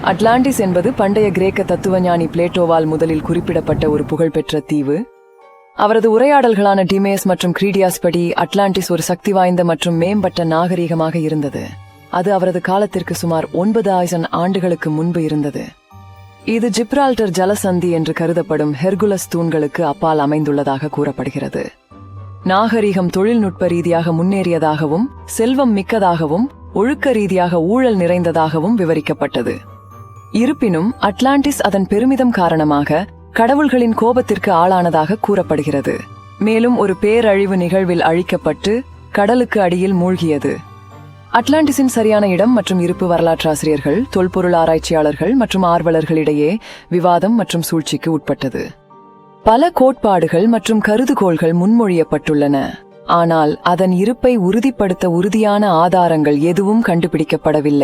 Atlantis என்பது பண்டைய கிரேக்க தத்துவஞானி பிளேட்டோவால் முதலில் குறிப்பிடப்பட்ட ஒரு புகழ்பெற்ற தீவு. அவரது உரையாடல்களான டிமேஸ் மற்றும் கிரீடியாஸ் படி அட்லாண்டிஸ் ஒரு சக்தி வாய்ந்த மற்றும் மேம்பட்ட நாகரீகமாக இருந்தது. அது அவரது காலத்திற்கு சுமார் 9000 ஆண்டுகளுக்கு முன்பு இருந்தது. இது ஜிப்ரால்டர் ஜலசந்தி என்று கருதப்படும் ஹெர்குலஸ் தூண்களுக்கு அப்பால் அமைந்துள்ளதாக கூறப்படுகிறது. நாகரீகம் தொழில்நுட்ப ரீதியாக முன்னேறியதாகவும் செல்வம் மிக்கதாகவும் ஒழுக்க ரீதியாக ஊழல் நிறைந்ததாகவும் விவரிக்கப்பட்டது. இருப்பினும் அட்லாண்டிஸ் அதன் பெருமிதம் காரணமாக கடவுள்களின் கோபத்திற்கு ஆளானதாக கூறப்படுகிறது. மேலும் ஒரு பேரழிவு நிகழ்வில் அழிக்கப்பட்டு கடலுக்கு அடியில் மூழ்கியது. அட்லாண்டிஸின் சரியான இடம் மற்றும் இருப்பு வரலாற்றாசிரியர்கள், தொல்பொருள் ஆராய்ச்சியாளர்கள் மற்றும் ஆர்வலர்களிடையே விவாதம் மற்றும் சூழ்ச்சிக்கு உட்பட்டது. பல கோட்பாடுகள் மற்றும் கருதுகோள்கள் முன்மொழியப்பட்டுள்ளன, ஆனால் அதன் இருப்பை உறுதிப்படுத்த உறுதியான ஆதாரங்கள் எதுவும் கண்டுபிடிக்கப்படவில்லை.